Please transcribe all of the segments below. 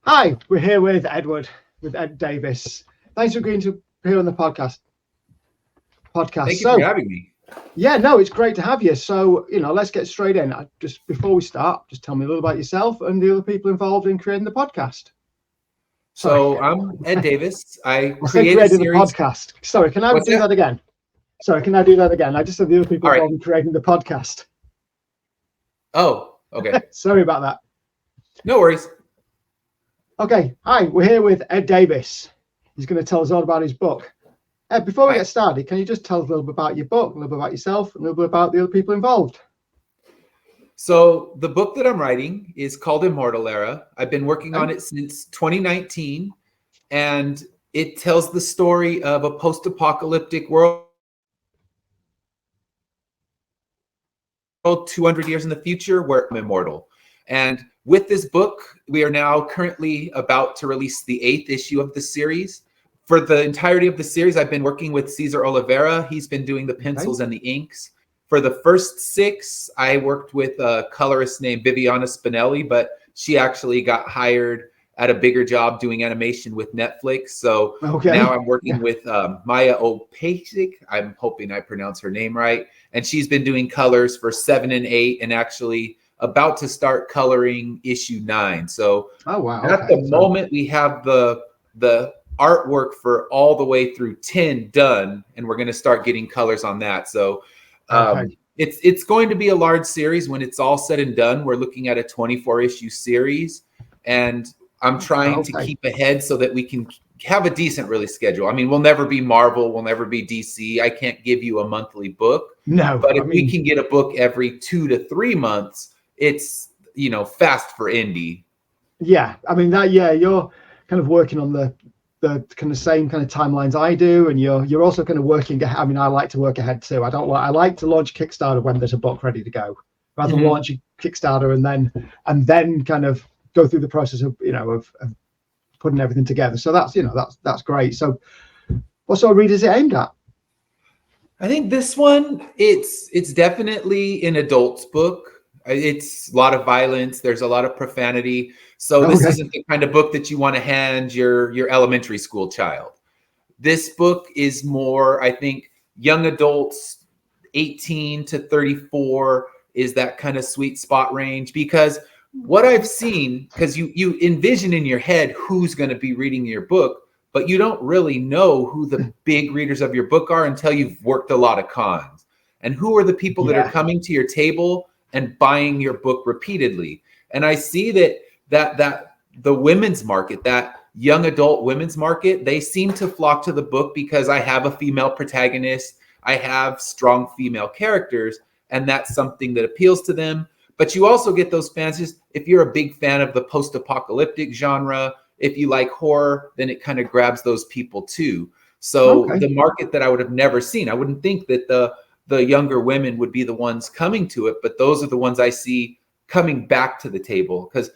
Hi, we're here with Ed Davis. Thanks for agreeing to appear on the podcast. Thank you for having me. Yeah, no, it's great to have you. So, let's get straight in. Just before we start, just tell me a little about yourself and the other people involved in creating the podcast. So I'm Ed Davis. I said create a creating the series. podcast. Sorry, can I What's do that again? Sorry, can I do that again? I just said the other people All right. involved in creating the podcast. Oh, okay. Sorry about that. No worries. Okay, hi, we're here with Ed Davis. He's going to tell us all about his book. Ed, before we get started, can you just tell us a little bit about your book, a little bit about yourself, and a little bit about the other people involved? So the book that I'm writing is called Immortal Era. I've been working on it since 2019, and it tells the story of a post-apocalyptic world 200 years in the future where I'm immortal. And with this book, we are now currently about to release the 8th issue of the series. For the entirety of the series, I've been working with Cezar Oliveira. He's been doing the pencils and the inks. For the first 6, I worked with a colorist named Viviana Spinelli, but she actually got hired at a bigger job doing animation with Netflix. So now I'm working with Maja Opacic. I'm hoping I pronounce her name right. And she's been doing colors for 7 and 8 and actually about to start coloring issue 9. So at the moment we have the artwork for all the way through 10 done, and we're going to start getting colors on that. So it's going to be a large series when it's all said and done. We're looking at a 24 issue series, and I'm trying to keep ahead so that we can have a decent release schedule. I mean, we'll never be Marvel, we'll never be DC. I can't give you a monthly book. No, but if we can get a book every 2 to 3 months, it's fast for indie. Yeah, I mean you're kind of working on the kind of same kind of timelines I do, and you're also kind of working. I mean, I like to work ahead too. I like to launch Kickstarter when there's a book ready to go, rather than launching Kickstarter and then kind of go through the process of of putting everything together. So that's great. So what sort of readers is it aimed at? I think this one, it's definitely an adult's book. It's a lot of violence. There's a lot of profanity. So this isn't the kind of book that you want to hand your elementary school child. This book is more, I think, young adults, 18 to 34 is that kind of sweet spot range. Because what I've seen, because you envision in your head who's going to be reading your book, but you don't really know who the big readers of your book are until you've worked a lot of cons. And who are the people that are coming to your table and buying your book repeatedly. And I see that the women's market, that young adult women's market, they seem to flock to the book because I have a female protagonist, I have strong female characters, and that's something that appeals to them. But you also get those fans, just if you're a big fan of the post-apocalyptic genre, if you like horror, then it kind of grabs those people too. So the market that I would have never seen, I wouldn't think that the younger women would be the ones coming to it, but those are the ones I see coming back to the table. Because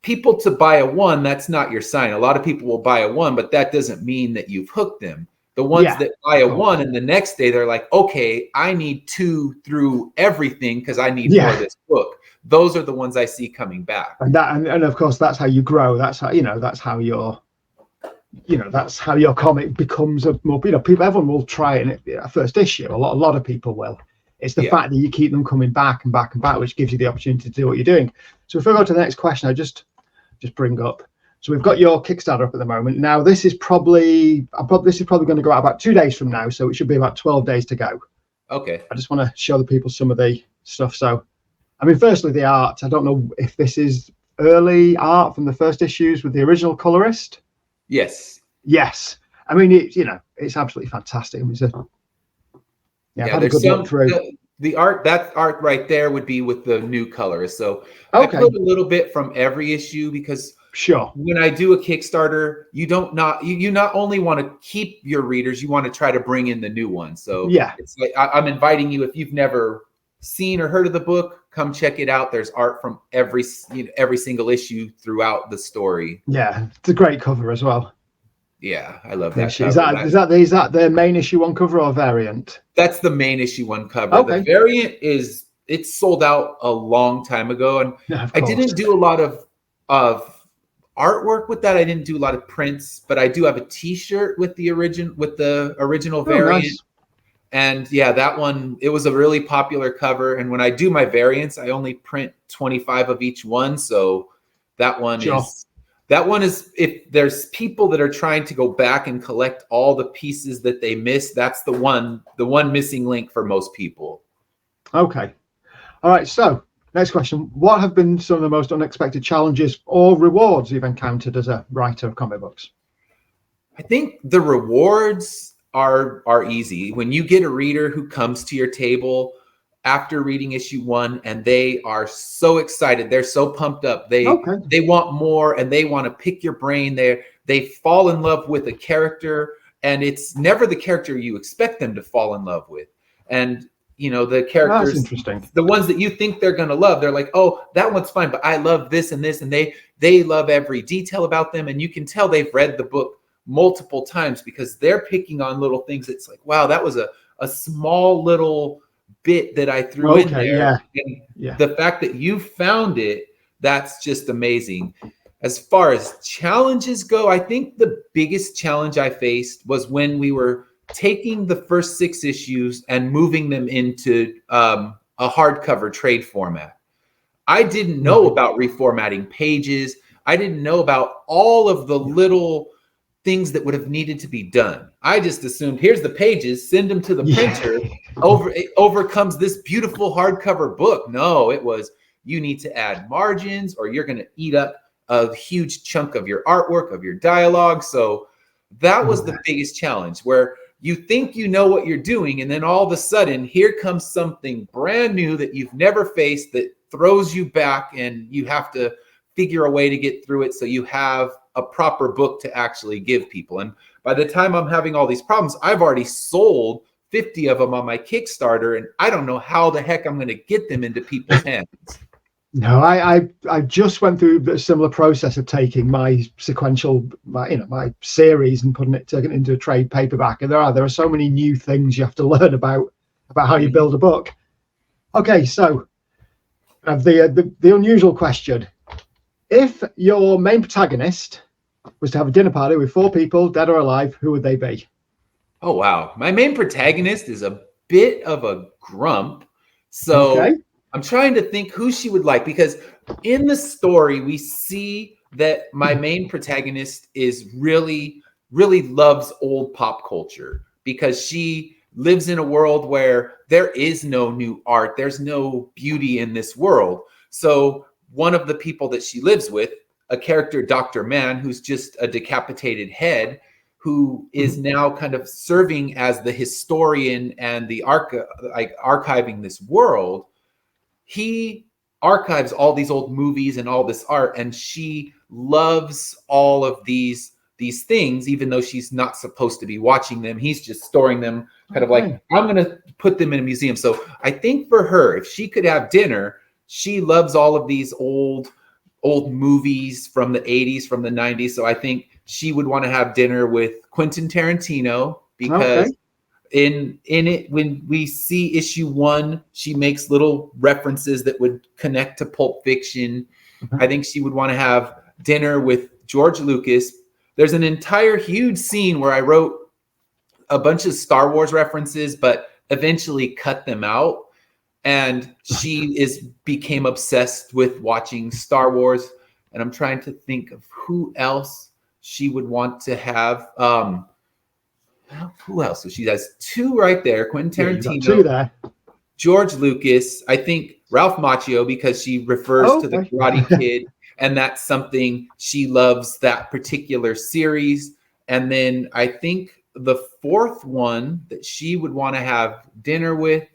people to buy a 1, that's not your sign. A lot of people will buy a 1, but that doesn't mean that you've hooked them. The ones that buy a 1 and the next day they're like, okay, I need 2 through everything because I need more of this book. Those are the ones I see coming back. And of course that's how you grow. That's how that's how your comic becomes a more, people, everyone will try it in a first issue. A lot of people will. It's the fact that you keep them coming back and back and back, which gives you the opportunity to do what you're doing. So if we go to the next question, I just bring up. So we've got your Kickstarter up at the moment. Now this is probably going to go out about 2 days from now, so it should be about 12 days to go. Okay. I just want to show the people some of the stuff. So, I mean, firstly, the art. I don't know if this is early art from the first issues with the original colorist. Yes. I mean, it's absolutely fantastic. I mean, I've had a good look through. The art, that art right there would be with the new colors. So I put a little bit from every issue because when I do a Kickstarter, you not only want to keep your readers, you want to try to bring in the new ones. So it's like I'm inviting you, if you've never seen or heard of the book, come check it out. There's art from every single issue throughout the story. Yeah, it's a great cover as well. Yeah, I love that. Is that the main issue 1 cover or variant? That's the main issue 1 cover. The variant it's sold out a long time ago, and I didn't do a lot of artwork with that. I didn't do a lot of prints, but I do have a T-shirt with the original variant. Nice. And yeah, that one, it was a really popular cover. And when I do my variants, I only print 25 of each one. So that one is, if there's people that are trying to go back and collect all the pieces that they missed, that's the one missing link for most people. Okay. All right. So next question. What have been some of the most unexpected challenges or rewards you've encountered as a writer of comic books? I think the rewards are easy. When you get a reader who comes to your table after reading issue 1 and they are so excited, they're so pumped up, they want more and they want to pick your brain, they fall in love with a character, and it's never the character you expect them to fall in love with. And you know, the characters, that's interesting. The ones that you think they're going to love, they're like, oh, that one's fine, but I love this and this, and they love every detail about them, and you can tell they've read the book multiple times because they're picking on little things. It's like, wow, that was a small little bit that I threw in there. And the fact that you found it, that's just amazing. As far as challenges go, I think the biggest challenge I faced was when we were taking the first 6 issues and moving them into a hardcover trade format. I didn't know about reformatting pages. I didn't know about all of the little things that would have needed to be done. I just assumed, here's the pages, send them to the printer. It overcomes this beautiful hardcover book. No, it was, you need to add margins or you're going to eat up a huge chunk of your artwork, of your dialogue. So that was the biggest challenge, where you think you know what you're doing, and then all of a sudden, here comes something brand new that you've never faced that throws you back, and you have to figure a way to get through it so you have a proper book to actually give people. And by the time I'm having all these problems, I've already sold 50 of them on my Kickstarter, and I don't know how the heck I'm going to get them into people's hands. No, I just went through a similar process of taking my sequential, my series and putting it into a trade paperback. And there are so many new things you have to learn about how you build a book. Okay, so the unusual question: if your main protagonist was to have a dinner party with 4 people, dead or alive, who would they be? Oh wow, my main protagonist is a bit of a grump, so. I'm trying to think who she would like, because in the story, we see that my main protagonist is really, really loves old pop culture, because she lives in a world where there is no new art. There's no beauty in this world. So one of the people that she lives with, a character, Dr. Mann, who's just a decapitated head, who is now kind of serving as the historian and the archiving this world. He archives all these old movies and all this art, and she loves all of these things, even though she's not supposed to be watching them. He's just storing them, kind of like, I'm going to put them in a museum. So I think for her, if she could have dinner, she loves all of these old movies from the 80s, from the 90s. So I think she would want to have dinner with Quentin Tarantino, because in it, when we see issue 1, she makes little references that would connect to Pulp Fiction. I think she would want to have dinner with George Lucas. There's an entire huge scene where I wrote a bunch of Star Wars references, but eventually cut them out. And she became obsessed with watching Star Wars. And I'm trying to think of who else she would want to have. Who else? So she has 2 right there. Quentin Tarantino, 2 there. George Lucas. I think Ralph Macchio, because she refers to the Karate Kid, and that's something she loves, that particular series. And then I think the 4th one that she would want to have dinner with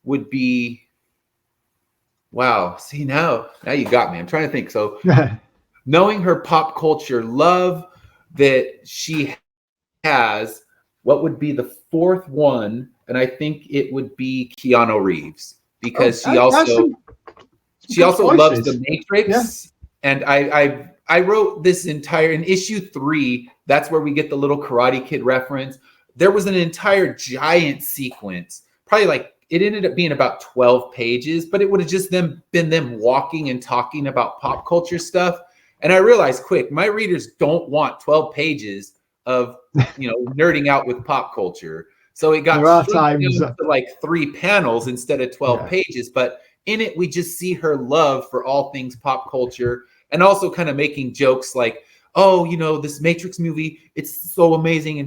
would be, wow. See, now you got me. I'm trying to think. So knowing her pop culture love that she has, what would be the 4th one? And I think it would be Keanu Reeves, because she also loves The Matrix. Yeah. And I wrote this entire, in issue 3, that's where we get the little Karate Kid reference. There was an entire giant sequence, probably like, it ended up being about 12 pages, but it would have just been them walking and talking about pop culture stuff. And I realized quick, my readers don't want 12 pages of, nerding out with pop culture. So it got there are shrunk times down to like 3 panels instead of 12 pages. But in it, we just see her love for all things pop culture, and also kind of making jokes like, oh, this Matrix movie, it's so amazing.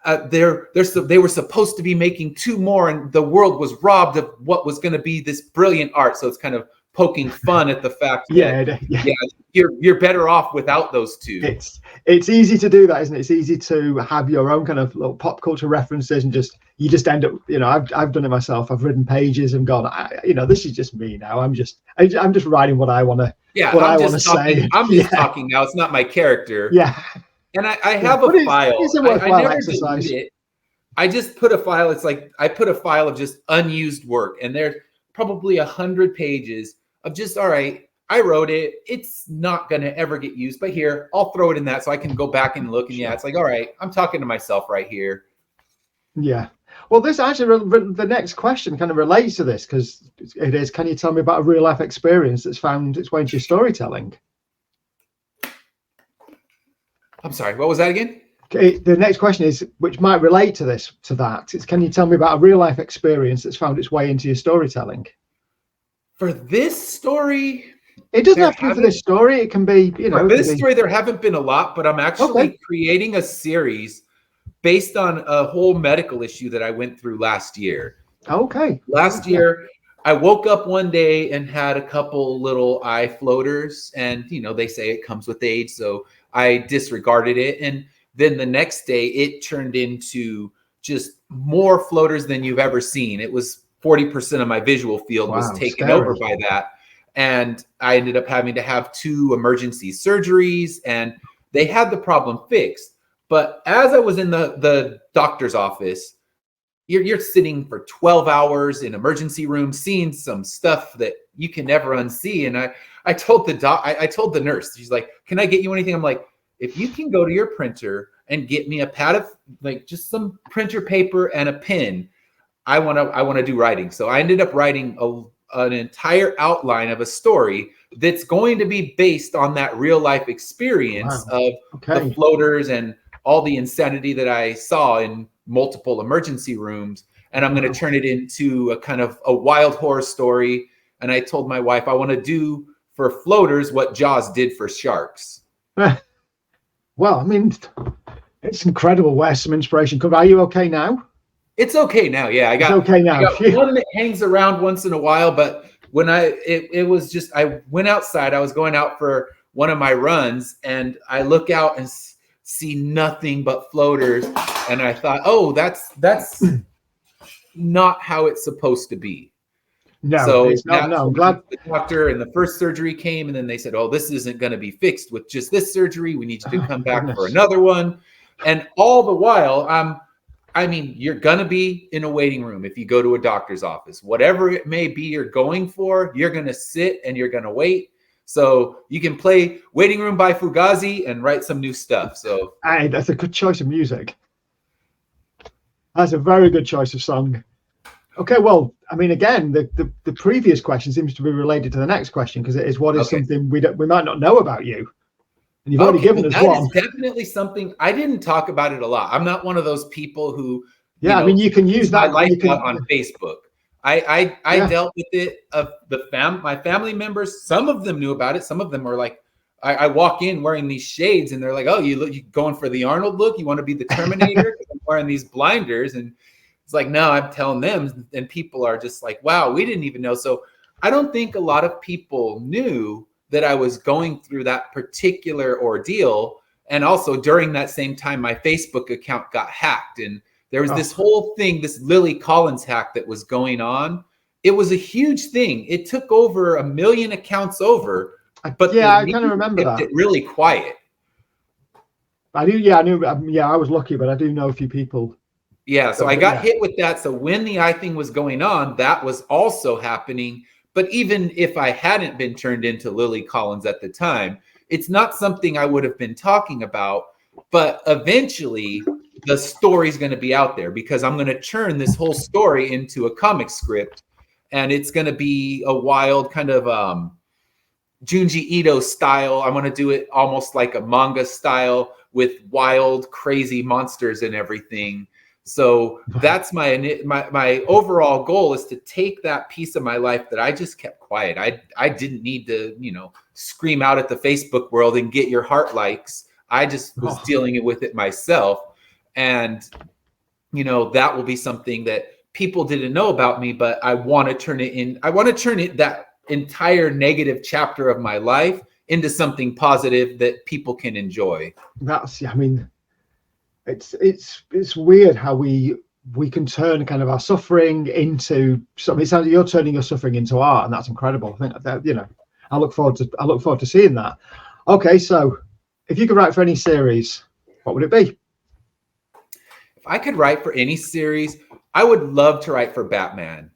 And they were supposed to be making 2 more, and the world was robbed of what was going to be this brilliant art. So it's kind of poking fun at the fact that you're better off without those 2. It's easy to do that, isn't it? It's easy to have your own kind of little pop culture references, and you just end up, I've done it myself. I've written pages and gone, this is just me now. I'm just writing what I want to. Yeah, what I want to say. I'm just talking now. It's not my character. Yeah. And I have a file. It's a worthwhile I never exercise. delete it. I just put a file. It's like I put a file of just unused work, and there's probably 100 pages of just, all right, I wrote it. It's not going to ever get used, but here, I'll throw it in that so I can go back and look. And it's like, all right, I'm talking to myself right here. Yeah. Well, this actually, the next question kind of relates to this, because it is, can you tell me about a real life experience that's found its way into your storytelling? I'm sorry, what was that again? Okay, the next question is, which might relate to that. It's, can you tell me about a real life experience that's found its way into your storytelling? For this story, it doesn't have to be for this story. It can be, For this story, there haven't been a lot, but I'm actually creating a series based on a whole medical issue that I went through last year. Okay. Last year, I woke up one day and had a couple little eye floaters, and they say it comes with age, so I disregarded it. And then the next day, it turned into just more floaters than you've ever seen. It was 40% of my visual field was taken over by that. And I ended up having to have 2 emergency surgeries, and they had the problem fixed. But as I was in the doctor's office, you're sitting for 12 hours in emergency room, seeing some stuff that you can never unsee. And I told I told the nurse, she's like, can I get you anything? I'm like, if you can go to your printer and get me a pad of just some printer paper and a pen, I want to do writing. So I ended up writing an entire outline of a story that's going to be based on that real life experience of the floaters and all the insanity that I saw in multiple emergency rooms. And I'm going to turn it into a kind of a wild horror story. And I told my wife, I want to do for floaters what Jaws did for sharks. Well, I mean, it's incredible where some inspiration comes. Are you okay now? It's okay now. Yeah, I got okay now. I got one that hangs around once in a while, but when it was just, I went outside, I was going out for one of my runs, and I look out and see nothing but floaters. And I thought, oh, that's not how it's supposed to be. No, so it's not. No, I'm glad the doctor, and the first surgery came, and then they said, oh, this isn't going to be fixed with just this surgery. We need you to come back for another one. And all the while, you're going to be in a waiting room if you go to a doctor's office. Whatever it may be you're going for, you're going to sit and you're going to wait. So you can play Waiting Room by Fugazi and write some new stuff. So that's a good choice of music. That's a very good choice of song. Okay, well, I mean, again, the previous question seems to be related to the next question, because it is, what is something we might not know about you? And you've already given us one. That is definitely something. I didn't talk about it a lot. I'm not one of those people who, I mean, you can use that. I like that on Facebook. I dealt with it. My family members, some of them knew about it. Some of them were like, I walk in wearing these shades, and they're like, oh, you going for the Arnold look? You want to be the Terminator? I'm wearing these blinders, and it's like, no, I'm telling them, and people are just like, wow, we didn't even know. So I don't think a lot of people knew that I was going through that particular ordeal. And also during that same time, my Facebook account got hacked, and there was this whole thing, this Lily Collins hack that was going on. It was a huge thing. It took over 1 million accounts over, but I kind of remember that. It really quiet. I do. Yeah, I knew. Yeah, I was lucky, but I do know a few people. Yeah, so I got hit with that. So when the eye thing was going on, that was also happening. But even if I hadn't been turned into Lily Collins at the time, it's not something I would have been talking about. But eventually, the story's going to be out there, because I'm going to turn this whole story into a comic script, and it's going to be a wild kind of Junji Ito style. I want to do it almost like a manga style with wild, crazy monsters and everything. So that's my overall goal, is to take that piece of my life that I just kept quiet. I didn't need to, scream out at the Facebook world and get your heart likes. I just was dealing with it myself. And, that will be something that people didn't know about me, but I want to turn it that entire negative chapter of my life into something positive that people can enjoy. It's weird how we can turn kind of our suffering into something. It sounds like you're turning your suffering into art, and that's incredible. I think that, I look forward to seeing that. Okay, so if you could write for any series, what would it be? If I could write for any series, I would love to write for Batman.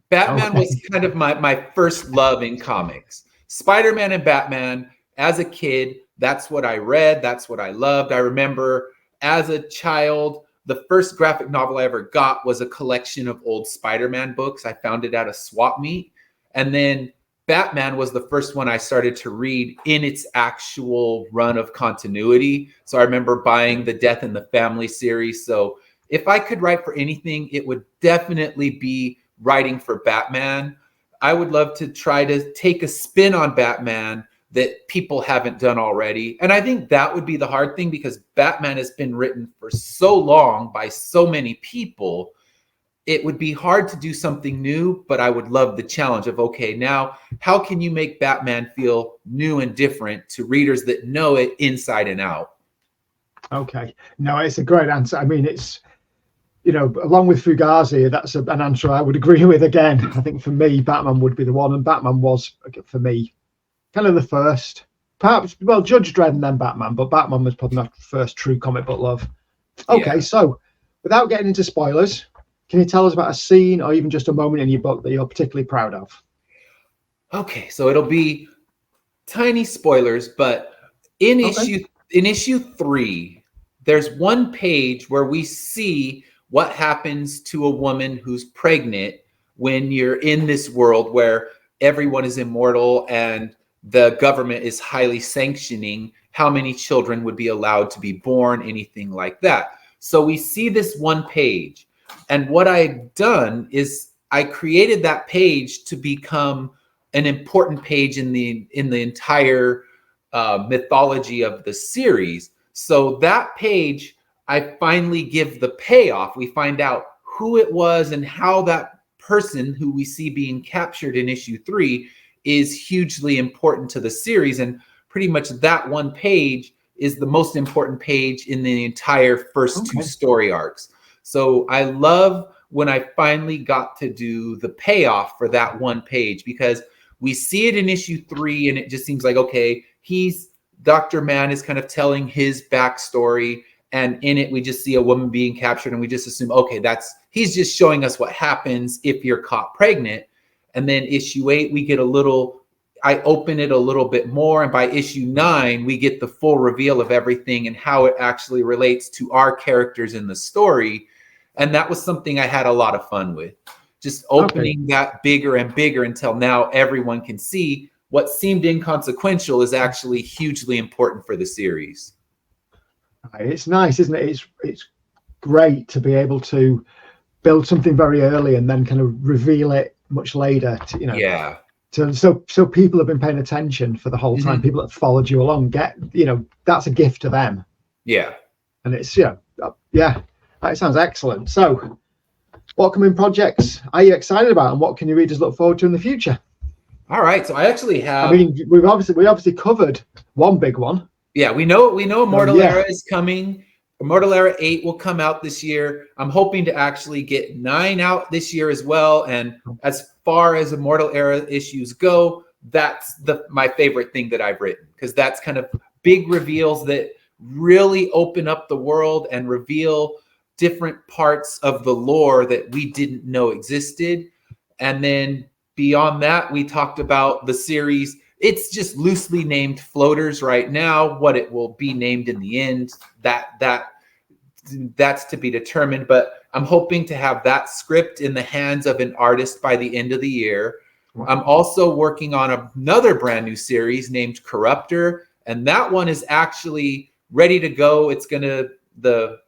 Batman was kind of my first love in comics. Spider-Man and Batman, as a kid, that's what I read. That's what I loved. I remember as a child, the first graphic novel I ever got was a collection of old Spider-Man books. I found it at a swap meet. And then Batman was the first one I started to read in its actual run of continuity. So I remember buying the Death in the Family series. So if I could write for anything, it would definitely be writing for Batman. I would love to try to take a spin on Batman that people haven't done already. And I think that would be the hard thing, because Batman has been written for so long by so many people. It would be hard to do something new, but I would love the challenge of, okay, now how can you make Batman feel new and different to readers that know it inside and out? Okay. No, it's a great answer. I mean, it's, along with Fugazi, that's an answer I would agree with again. I think for me, Batman would be the one, and Batman was, for me, kind of the first. Perhaps, well, Judge Dredd and then Batman, but Batman was probably my first true comic book love. Okay, yeah. So without getting into spoilers, can you tell us about a scene or even just a moment in your book that you're particularly proud of? Okay, so it'll be tiny spoilers, but in issue 3, there's one page where we see what happens to a woman who's pregnant when you're in this world where everyone is immortal and the government is highly sanctioning how many children would be allowed to be born, anything like that. So we see this one page. And what I've done is I created that page to become an important page in the entire mythology of the series. So that page, I finally give the payoff. We find out who it was and how that person who we see being captured in issue 3 is hugely important to the series. And pretty much that one page is the most important page in the entire first 2 story arcs. So I love when I finally got to do the payoff for that one page, because we see it in issue 3 and it just seems like, okay, Dr. Mann is kind of telling his backstory, and in it we just see a woman being captured and we just assume, okay, he's just showing us what happens if you're caught pregnant. And then issue 8, I open it a little bit more, and by issue 9 we get the full reveal of everything and how it actually relates to our characters in the story. And that was something I had a lot of fun with, just opening that bigger and bigger until now everyone can see what seemed inconsequential is actually hugely important for the series. It's nice, isn't it? It's great to be able to build something very early and then kind of reveal it much later. So people have been paying attention for the whole time. Mm-hmm. People that followed you along that's a gift to them. Yeah, and it's that sounds excellent. So, what coming projects are you excited about, and what can your readers look forward to in the future? All right, so I actually have. I mean, we obviously covered one big one. Yeah, we know Immortal Era is coming. Immortal Era 8 will come out this year. I'm hoping to actually get 9 out this year as well. And as far as Immortal Era issues go, that's my favorite thing that I've written, because that's kind of big reveals that really open up the world and reveal different parts of the lore that we didn't know existed. And then beyond that, we talked about the series. It's just loosely named Floaters right now. What it will be named in the end, that's to be determined. But I'm hoping to have that script in the hands of an artist by the end of the year. Wow. I'm also working on another brand new series named Corruptor, and that one is actually ready to go. It's gonna the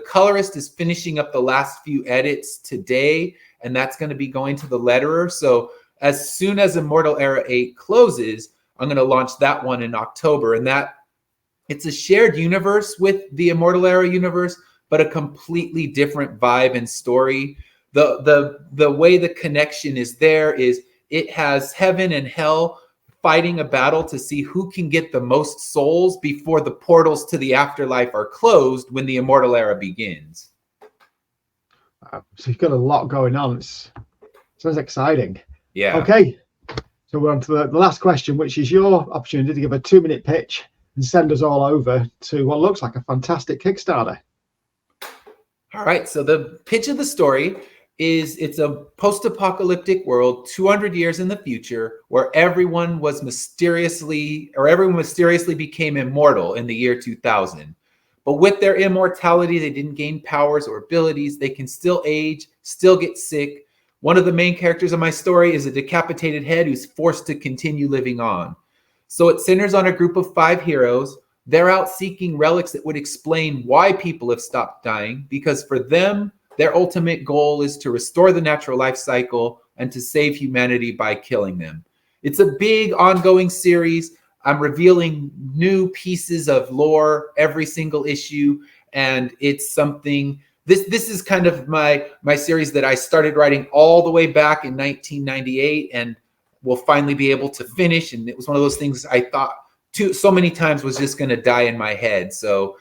colorist is finishing up the last few edits today, and that's going to be going to the letterer. So as soon as Immortal Era 8 closes, I'm going to launch that one in October, and that it's a shared universe with the Immortal Era universe, but a completely different vibe and story. The way the connection is there is it has heaven and hell fighting a battle to see who can get the most souls before the portals to the afterlife are closed when the Immortal Era begins. So you've got a lot going on. Sounds exciting. Yeah. Okay. So we're on to the last question, which is your opportunity to give a 2-minute pitch and send us all over to what looks like a fantastic Kickstarter. All right. So the pitch of the story is it's a post-apocalyptic world 200 years in the future where everyone mysteriously became immortal in the year 2000. But with their immortality, they didn't gain powers or abilities. They can still age, still get sick. One of the main characters of my story is a decapitated head who's forced to continue living on. So it centers on a group of 5 heroes. They're out seeking relics that would explain why people have stopped dying, because for them, their ultimate goal is to restore the natural life cycle and to save humanity by killing them. It's a big ongoing series. I'm revealing new pieces of lore every single issue, and it's something. This is kind of my series that I started writing all the way back in 1998, and will finally be able to finish. And it was one of those things I thought so many times was just going to die in my head. So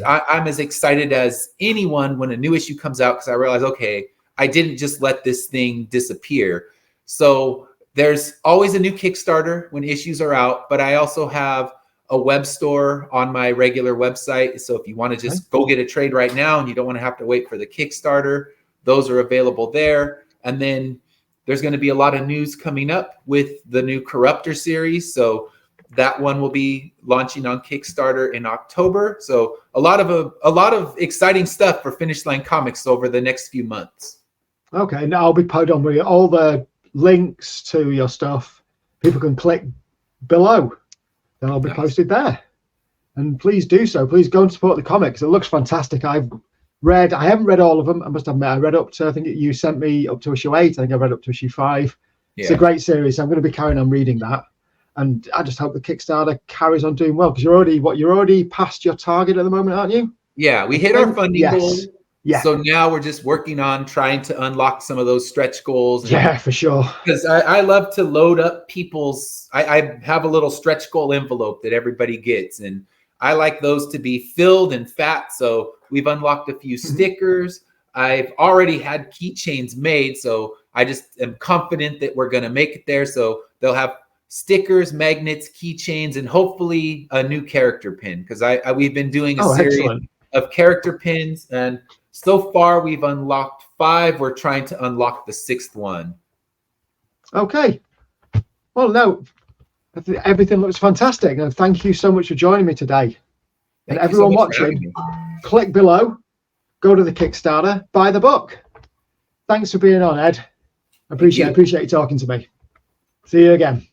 I'm as excited as anyone when a new issue comes out, because I realize, okay, I didn't just let this thing disappear. So there's always a new Kickstarter when issues are out, but I also have a web store on my regular website. So if you want to just go get a trade right now and you don't want to have to wait for the Kickstarter, those are available there. And then there's going to be a lot of news coming up with the new Corruptor series. So that one will be launching on Kickstarter in October. So a lot of exciting stuff for Finish Line Comics over the next few months. Okay, now I'll be putting on all the links to your stuff. People can click below. They'll all be posted there. And please do so. Please go and support the comics. It looks fantastic. I haven't read all of them. I must admit, I read up to, I think you sent me up to issue 8. I think I read up to issue 5. Yeah. It's a great series. I'm going to be carrying on reading that. And I just hope the Kickstarter carries on doing well, because you're already past your target at the moment, aren't you? Yeah, we hit our funding goal. Yeah. So now we're just working on trying to unlock some of those stretch goals. Yeah, for sure. Because I love to load up people's, I have a little stretch goal envelope that everybody gets, and I like those to be filled and fat. So we've unlocked a few stickers. I've already had keychains made, so I just am confident that we're going to make it there. So they'll have stickers, magnets, keychains, and hopefully a new character pin, because we've been doing a series of character pins, and so far we've unlocked 5. We're trying to unlock the 6th one. Okay. Well, no, everything looks fantastic, and thank you so much for joining me today. And everyone watching, click below, go to the Kickstarter, buy the book. Thanks for being on, Ed. I appreciate you talking to me. See you again.